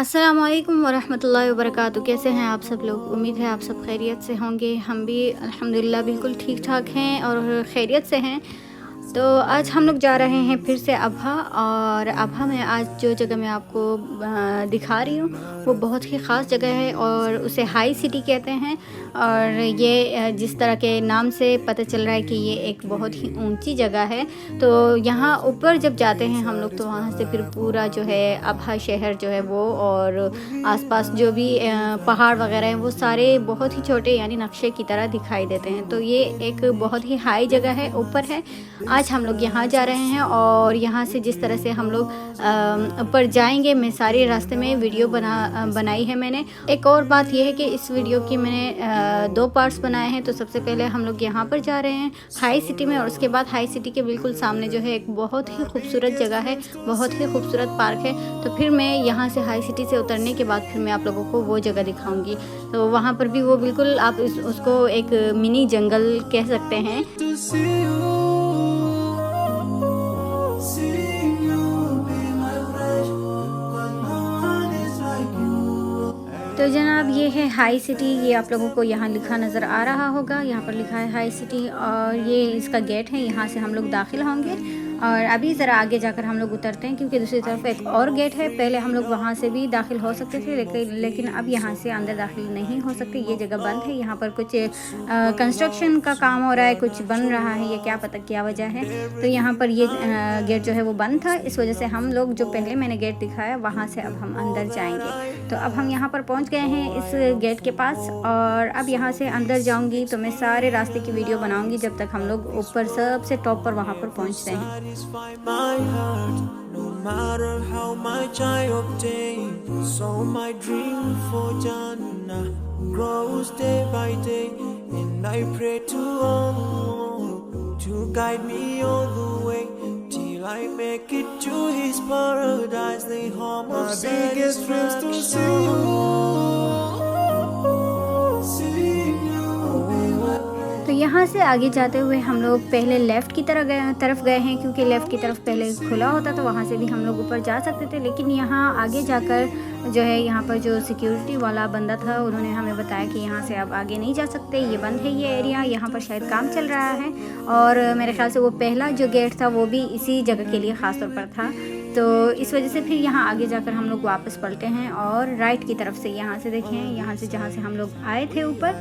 अस्सलामुअलैकुम वरहमतुल्लाहि वबरकातुहू। कैसे हैं आप सब लोग? उम्मीद है आप सब खैरियत से होंगे। हम भी अल्हम्दुलिल्लाह बिल्कुल ठीक ठाक हैं और खैरियत से हैं। तो आज हम लोग जा रहे हैं फिर से अबहा, और अबहा में आज जो जगह मैं आपको दिखा रही हूँ वो बहुत ही ख़ास जगह है और उसे हाई सिटी कहते हैं। और ये जिस तरह के नाम से पता चल रहा है कि ये एक बहुत ही ऊंची जगह है। तो यहाँ ऊपर जब जाते हैं हम लोग तो वहाँ से फिर पूरा जो है अबहा शहर जो है वो और आसपास जो भी पहाड़ वगैरह हैं वो सारे बहुत ही छोटे यानी नक्शे की तरह दिखाई देते हैं। तो ये एक बहुत ही हाई जगह है, ऊपर है। आज हम लोग यहाँ जा रहे हैं और यहाँ से जिस तरह से हम लोग ऊपर जाएंगे, मैं सारे रास्ते में वीडियो बनाई है मैंने। एक और बात यह है कि इस वीडियो की मैंने 2 पार्ट्स बनाए हैं। तो सबसे पहले हम लोग यहाँ पर जा रहे हैं हाई सिटी में, और उसके बाद हाई सिटी के बिल्कुल सामने जो है एक बहुत ही खूबसूरत जगह है, बहुत ही खूबसूरत पार्क है। तो फिर मैं यहाँ से हाई सिटी से उतरने के बाद फिर मैं आप लोगों को वो जगह दिखाऊंगी। तो वहाँ पर भी वो बिल्कुल आप उसको एक मिनी जंगल कह सकते हैं। तो जनाब ये है हाई सिटी। ये आप लोगों को यहाँ लिखा नज़र आ रहा होगा, यहाँ पर लिखा है हाई सिटी, और ये इसका गेट है। यहाँ से हम लोग दाखिल होंगे और अभी ज़रा आगे जाकर हम लोग उतरते हैं, क्योंकि दूसरी तरफ एक और गेट है। पहले हम लोग वहाँ से भी दाखिल हो सकते थे, लेकिन अब यहाँ से अंदर दाखिल नहीं हो सकते। ये जगह बंद है। यहाँ पर कुछ कंस्ट्रक्शन का काम हो रहा है, कुछ बन रहा है, ये क्या पता क्या वजह है। तो यहाँ पर ये गेट जो है वो बंद था, इस वजह से हम लोग जो पहले मैंने गेट दिखाया वहाँ से अब हम अंदर जाएंगे। तो अब हम यहाँ पर पहुँच गए हैं इस गेट के पास, और अब यहाँ से अंदर जाऊँगी तो मैं सारे रास्ते की वीडियो बनाऊँगी जब तक हम लोग ऊपर सबसे टॉप पर वहाँ पर पहुँचते हैं। My heart, no matter how much I obtain, so my dream for Jannah grows day by day, and I pray to Allah to guide me all the way till I make it to His paradise, the home of biggest dreams to see you. तो यहाँ से आगे जाते हुए हम लोग पहले left की तरफ गए हैं, क्योंकि लेफ़्ट की तरफ पहले खुला होता तो वहाँ से भी हम लोग ऊपर जा सकते थे। लेकिन यहाँ आगे जाकर जो है यहाँ पर जो सिक्योरिटी वाला बंदा था उन्होंने हमें बताया कि यहाँ से आप आगे नहीं जा सकते, ये बंद है ये एरिया, यहाँ पर शायद काम चल रहा है। और मेरे ख्याल से वो पहला जो गेट था वो भी इसी जगह के लिए ख़ास तौर पर था। तो इस वजह से फिर यहाँ आगे जाकर हम लोग वापस पलटे हैं और राइट की तरफ से, यहाँ से देखें, यहाँ से जहाँ से हम लोग आए थे ऊपर,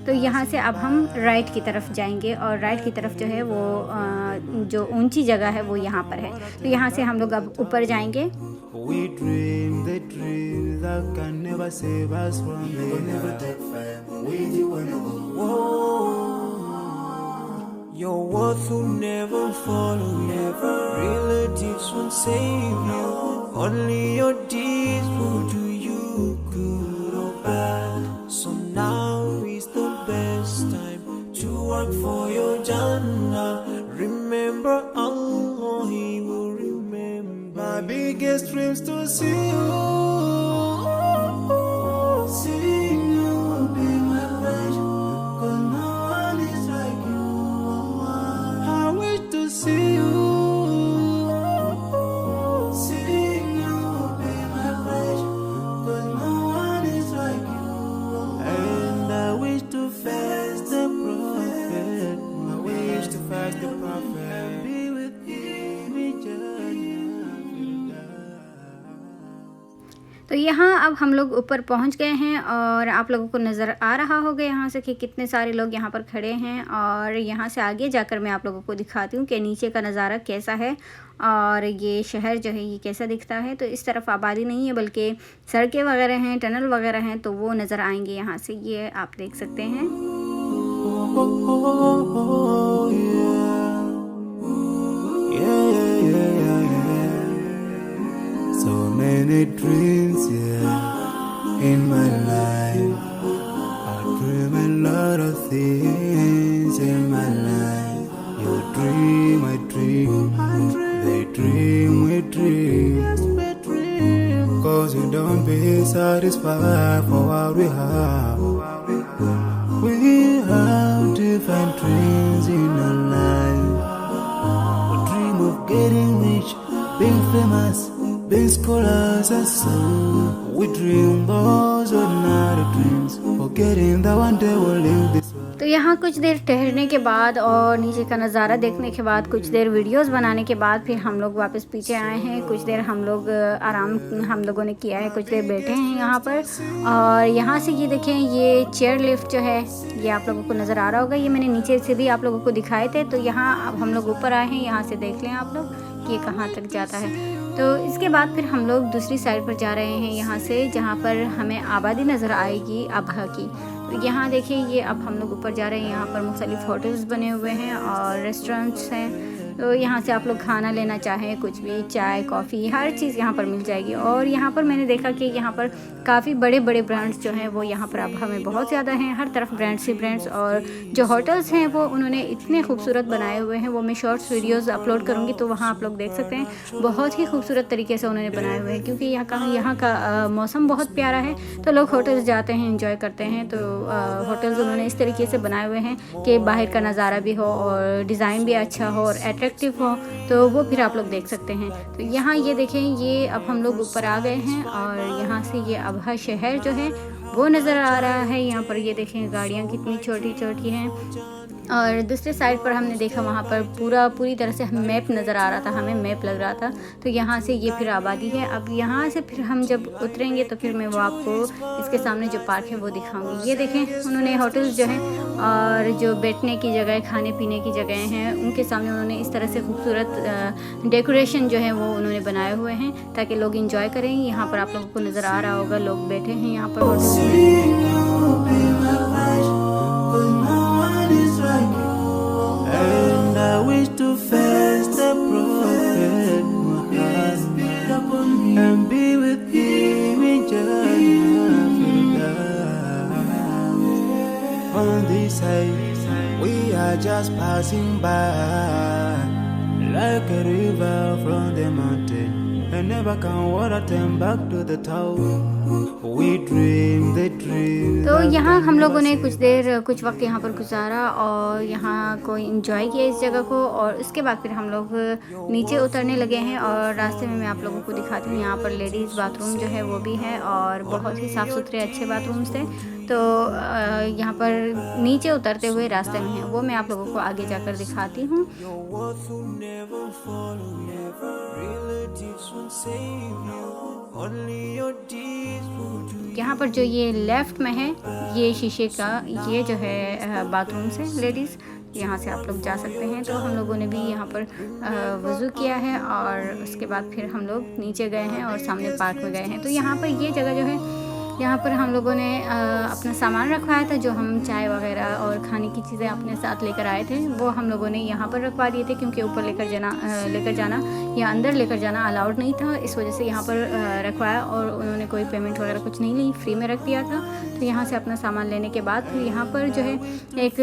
तो यहाँ से अब हम राइट की तरफ जाएंगे। और राइट की तरफ जो है वो जो ऊंची जगह है वो यहाँ पर है। तो यहाँ से हम लोग अब ऊपर जाएंगे। We dream the dreams that can never save us from the never take fame with you whenever. Your worth will never follow you. Relatives won't save you. Only your deeds will do you good or bad. So now is the best time to work for your Jannah. Remember Allah, He will remember. My biggest dreams to see you. Seeing you will be my pleasure, 'cause no one is like you. I wish to see you. Seeing you will be my pleasure, 'cause no one is like you. And I wish to fast the prophet. I wish to fast the prophet. Be with him, be तो यहाँ अब हम लोग ऊपर पहुँच गए हैं और आप लोगों को नज़र आ रहा होगा यहाँ से कि कितने सारे लोग यहाँ पर खड़े हैं। और यहाँ से आगे जाकर मैं आप लोगों को दिखाती हूँ कि नीचे का नज़ारा कैसा है और ये शहर जो है ये कैसा दिखता है। तो इस तरफ आबादी नहीं है बल्कि सड़कें वगैरह हैं, टनल वगैरह हैं, तो वो नज़र आएंगे यहाँ से, ये आप देख सकते हैं। So many dreams, yeah, in my life. I dream a lot of things in my life. You dream, I dream, they dream, we dream. 'Cause we don't be satisfied for what we have. We have different dreams in our life. We dream of getting rich, being famous, being scholars and so. We dream forgetting that one day we'll leave this world. तो यहाँ कुछ देर ठहरने के बाद और नीचे का नज़ारा देखने के बाद कुछ देर वीडियोस बनाने के बाद फिर हम लोग वापस पीछे आए हैं। कुछ देर हम लोग आराम हम लोगों ने किया है, कुछ देर बैठे हैं यहाँ पर। और यहाँ से ये देखें, ये चेयर लिफ्ट जो है ये आप लोगों को नज़र आ रहा होगा। ये मैंने नीचे से भी आप लोगों को दिखाए थे। तो यहाँ अब हम लोग ऊपर आए हैं, यहाँ से देख लें आप लोग कि ये कहाँ तक जाता है। तो इसके बाद फिर हम लोग दूसरी साइड पर जा रहे हैं यहाँ से, जहाँ पर हमें आबादी नज़र आएगी अबहा की। तो यहाँ देखिए, ये अब हम लोग ऊपर जा रहे हैं। यहाँ पर मुख्तलिफ होटल्स बने हुए हैं और रेस्टोरेंट्स हैं। तो यहाँ से आप लोग खाना लेना चाहें, कुछ भी चाय कॉफ़ी हर चीज़ यहाँ पर मिल जाएगी। और यहाँ पर मैंने देखा कि यहाँ पर काफ़ी बड़े बड़े ब्रांड्स जो हैं वो यहाँ पर अबहा में बहुत ज़्यादा हैं। हर तरफ ब्रांड्स ही ब्रांड्स। और जो होटल्स हैं वो उन्होंने इतने खूबसूरत बनाए हुए हैं, वो मैं शॉर्ट्स वीडियोज़ अपलोड करूँगी तो वहाँ आप लोग देख सकते हैं। बहुत ही खूबसूरत तरीके से उन्होंने बनाए हुए हैं, क्योंकि यहाँ का मौसम बहुत प्यारा है। तो लोग होटल्स जाते हैं, इंजॉय करते हैं। तो होटल्स उन्होंने इस तरीके से बनाए हुए हैं कि बाहर का नज़ारा भी हो और डिज़ाइन भी अच्छा हो और अट्रैक्टिव हो, तो वो फिर आप लोग देख सकते हैं। तो यहाँ ये देखें, ये अब हम लोग ऊपर आ गए हैं और यहाँ से ये अबहा शहर जो है वो नज़र आ रहा है। यहाँ पर ये देखें गाड़ियाँ कितनी छोटी छोटी हैं। और दूसरे साइड पर हमने देखा, वहाँ पर पूरी तरह से हमें मैप नज़र आ रहा था, हमें मैप लग रहा था। तो यहाँ से ये फिर आबादी है। अब यहाँ से फिर हम जब उतरेंगे तो फिर मैं वो आपको इसके सामने जो पार्क है वो दिखाऊंगी। ये देखें, उन्होंने होटल्स जो हैं और जो बैठने की जगह, खाने पीने की जगह हैं, उनके सामने उन्होंने इस तरह से खूबसूरत डेकोरेशन जो है वो उन्होंने बनाए हुए हैं ताकि लोग इंजॉय करें। यहाँ पर आप लोगों को नज़र आ रहा होगा, लोग बैठे हैं यहाँ पर होटल्स में। And I wish to face the prophet Muhammad and be with him in Jannah. On this side, we are just passing by, like a river from the mountain. And never can water turn back to the town. We dream the dream. तो यहाँ हम लोगों ने कुछ वक्त यहाँ पर गुजारा और यहाँ को एंजॉय किया इस जगह को। और उसके बाद फिर हम लोग नीचे उतरने लगे हैं और रास्ते में मैं आप लोगों को दिखाती हूँ। यहाँ पर लेडीज़ बाथरूम जो है वो भी है और बहुत ही साफ़ सुथरे अच्छे बाथरूम्स थे। तो यहाँ पर नीचे उतरते हुए रास्ते में है, वो मैं आप लोगों को आगे जाकर दिखाती हूँ। यहाँ पर जो ये लेफ़्ट में है, ये शीशे का ये जो है बाथरूम से लेडीज़, यहाँ से आप लोग जा सकते हैं। तो हम लोगों ने भी यहाँ पर वज़ू किया है और उसके बाद फिर हम लोग नीचे गए हैं और सामने पार्क में गए हैं। तो यहाँ पर ये जगह जो है, यहाँ पर हम लोगों ने अपना सामान रखवाया था, जो हम चाय वगैरह और खाने की चीज़ें अपने साथ लेकर आए थे, वो हम लोगों ने यहाँ पर रखवा दिए थे, क्योंकि ऊपर लेकर जाना या अंदर लेकर जाना अलाउड नहीं था। इस वजह से यहाँ पर रखवाया और उन्होंने कोई पेमेंट वगैरह कुछ नहीं ली, फ्री में रख दिया था। तो यहाँ से अपना सामान लेने के बाद फिर यहाँ पर जो है एक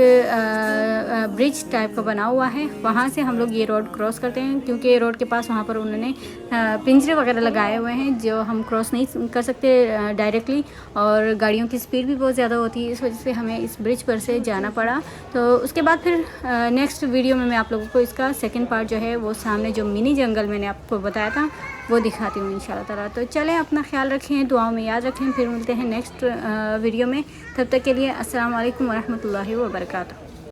ब्रिज टाइप का बना हुआ है, वहाँ से हम लोग ये रोड क्रॉस करते हैं, क्योंकि रोड के पास वहाँ पर उन्होंने पिंजरे वगैरह लगाए हुए हैं जो हम क्रॉस नहीं कर सकते डायरेक्टली, और गाड़ियों की स्पीड भी बहुत ज़्यादा होती है। इस वजह से हमें इस ब्रिज पर से जाना पड़ा। तो उसके बाद फिर नेक्स्ट वीडियो में मैं आप लोगों को इसका सेकंड पार्ट जो है वो सामने जो मिनी जंगल मैंने आपको बताया था वो दिखाती हूँ इंशाल्लाह ताला। तो चलें, अपना ख्याल रखें, दुआओं में याद रखें। फिर मिलते हैं नेक्स्ट वीडियो में। तब तक के लिए अस्सलाम वालेकुम वरहमतुल्लाहि वबरकातुहू।